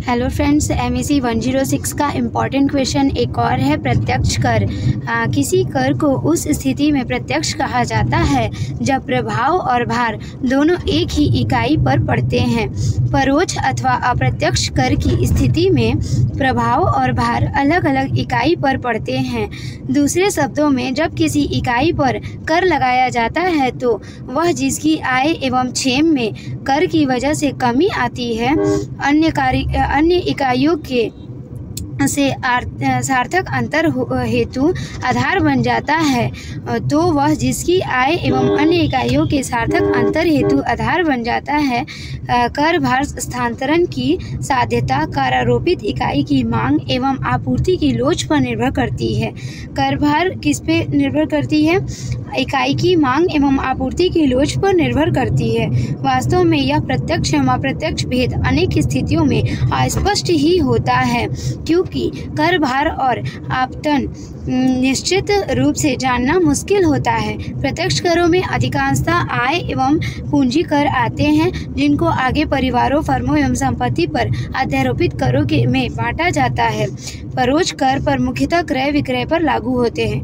Hello friends, MEC 106 का important question एक और है। प्रत्यक्ष कर। किसी कर को उस स्थिति में प्रत्यक्ष कहा जाता है जब प्रभाव और भार दोनों एक ही इकाई पर पड़ते हैं। परोक्ष अथवा अप्रत्यक्ष कर की स्थिति में प्रभाव और भार अलग अलग इकाई पर पड़ते हैं। दूसरे शब्दों में, जब किसी इकाई पर कर लगाया जाता है तो वह जिसकी आय एवं क्षेम में कर की वजह से कमी आती है, अन्य इकाइयों के से सार्थक अंतर हेतु आधार बन जाता है, तो वह जिसकी आय एवं अन्य इकाइयों के सार्थक अंतर हेतु आधार बन जाता है। कर भार स्थानांतरण की साध्यता करारोपित इकाई की मांग एवं आपूर्ति की लोच पर निर्भर करती है। कर भार किस पे निर्भर करती है? इकाई की मांग एवं आपूर्ति की लोच पर निर्भर करती है। वास्तव में यह प्रत्यक्ष एवं अप्रत्यक्ष भेद अनेक स्थितियों में अस्पष्ट ही होता है, क्योंकि कर भार और आपतन निश्चित रूप से जानना मुश्किल होता है। प्रत्यक्ष करों में अधिकांशतः आय एवं पूंजी कर आते हैं, जिनको आगे परिवारों, फर्मों एवं संपत्ति पर अध्यारोपित करों के में बांटा जाता है। परोक्ष कर पर मुख्यतः क्रय विक्रय पर लागू होते हैं।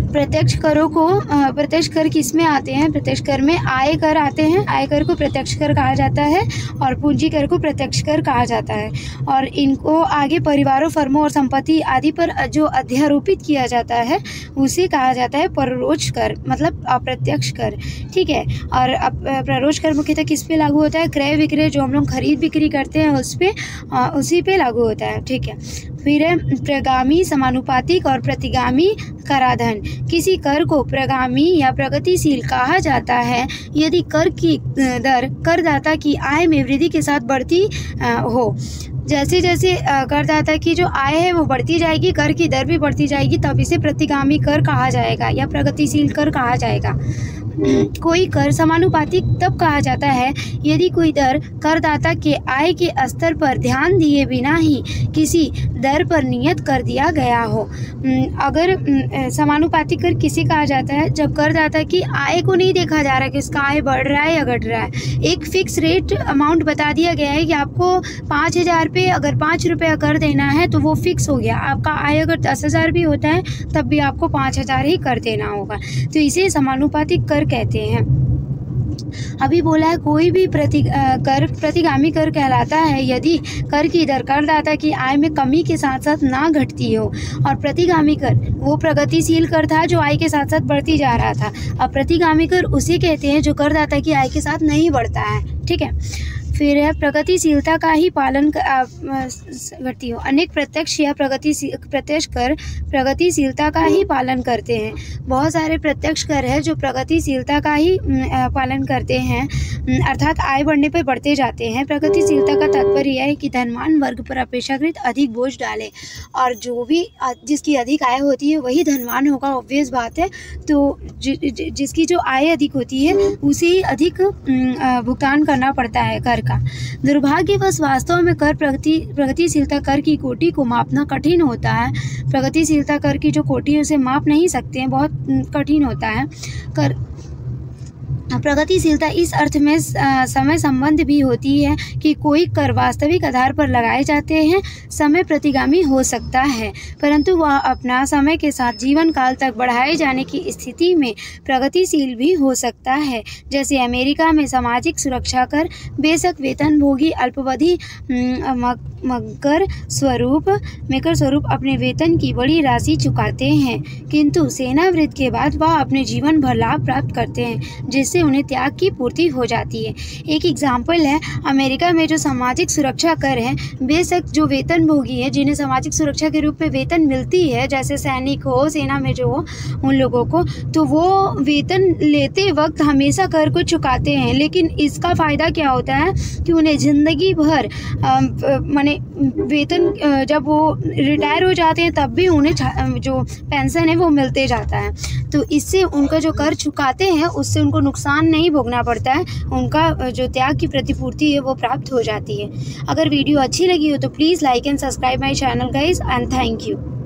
प्रत्यक्ष कर किस में आते हैं? प्रत्यक्ष कर में आय कर आते हैं। आय कर को प्रत्यक्ष कर कहा जाता है और पूंजी कर को प्रत्यक्ष कर कहा जाता है। और इनको आगे परिवारों, फर्मों और संपत्ति आदि पर जो अध्यारोपित किया जाता है उसे कहा जाता है परोक्ष कर, मतलब अप्रत्यक्ष कर। ठीक है। और परोक्ष कर मुख्यतः किस पे लागू होता है? क्रय विक्रय, जो हम लोग खरीद बिक्री करते हैं उसी पे लागू होता है। ठीक है। फिर है प्रगामी, समानुपातिक और प्रतिगामी कराधान। किसी कर को प्रगामी या प्रगतिशील कहा जाता है यदि कर की दर करदाता की आय में वृद्धि के साथ बढ़ती हो। जैसे जैसे करदाता की जो आय है वो बढ़ती जाएगी, कर की दर भी बढ़ती जाएगी, तब इसे प्रतिगामी कर कहा जाएगा या प्रगतिशील कर कहा जाएगा। कोई कर समानुपातिक तब कहा जाता है यदि कोई दर करदाता के आय के स्तर पर ध्यान दिए बिना ही किसी दर पर नियत कर दिया गया हो। अगर समानुपातिक कर किसे कहा जाता है? जब करदाता की आय को नहीं देखा जा रहा कि उसका आय बढ़ रहा है या घट रहा है। एक फिक्स रेट अमाउंट बता दिया गया है कि आपको 5,000 पे अगर 5 रुपया कर देना है तो वो फिक्स हो गया। आपका आय अगर 10,000 भी होता है तब भी आपको 5,000 ही कर देना होगा, तो इसे समानुपातिक कर कहते हैं। अभी बोला है कोई भी कर प्रतिगामी कर कहलाता है यदि कर की दर करदाता की आय में कमी के साथ साथ ना घटती हो। और प्रतिगामी कर वो प्रगतिशील कर था जो आय के साथ साथ बढ़ती जा रहा था। अब प्रतिगामी कर उसे कहते हैं जो करदाता की आय के साथ नहीं बढ़ता है। ठीक है। फिर है प्रगतिशीलता का ही पालन करती हो। अनेक प्रत्यक्ष या प्रत्यक्ष कर प्रगतिशीलता का ही पालन करते हैं। बहुत सारे प्रत्यक्ष कर है जो प्रगतिशीलता का ही पालन करते हैं, अर्थात आय बढ़ने पर बढ़ते जाते हैं। प्रगतिशीलता का तात्पर्य यह है कि धनवान वर्ग पर अपेक्षाकृत अधिक बोझ डाले, और जो भी जिसकी अधिक आय होती है वही धनवान होगा, ऑब्वियस बात है। तो जिसकी जो आय अधिक होती है उसे ही अधिक भुगतान करना पड़ता है कर का। दुर्भाग्यवश वास्तव में कर प्रगतिशीलता कर की कोटि को मापना कठिन होता है। प्रगतिशीलता कर की जो कोटि है उसे माप नहीं सकते हैं, बहुत कठिन होता है। प्रगतिशीलता इस अर्थ में समय संबंध भी होती है कि कोई कर वास्तविक आधार पर लगाए जाते हैं समय प्रतिगामी हो सकता है, परंतु वह अपना समय के साथ जीवन काल तक बढ़ाए जाने की स्थिति में प्रगतिशील भी हो सकता है। जैसे अमेरिका में सामाजिक सुरक्षा कर बेशक वेतनभोगी अल्पावधि मकर स्वरूप अपने वेतन की बड़ी राशि चुकाते हैं, किंतु सेनावृत्ति के बाद वह अपने जीवन भर लाभ प्राप्त करते हैं, जिससे उन्हें त्याग की पूर्ति हो जाती है। एक एग्जाम्पल है अमेरिका में जो सामाजिक सुरक्षा कर है, बेशक जो वेतनभोगी है जिन्हें सामाजिक सुरक्षा के रूप में वेतन मिलती है, जैसे सैनिक हो, सेना में जो हो उन लोगों को, तो वो वेतन लेते वक्त हमेशा कर को चुकाते हैं। लेकिन इसका फ़ायदा क्या होता है कि उन्हें ज़िंदगी भर माने वेतन जब वो रिटायर हो जाते हैं तब भी उन्हें जो पेंशन है वो मिलते जाता है। तो इससे उनका जो कर चुकाते हैं उससे उनको नुकसान नहीं भोगना पड़ता है, उनका जो त्याग की प्रतिपूर्ति है वो प्राप्त हो जाती है। अगर वीडियो अच्छी लगी हो तो please like and subscribe my channel guys, and thank you.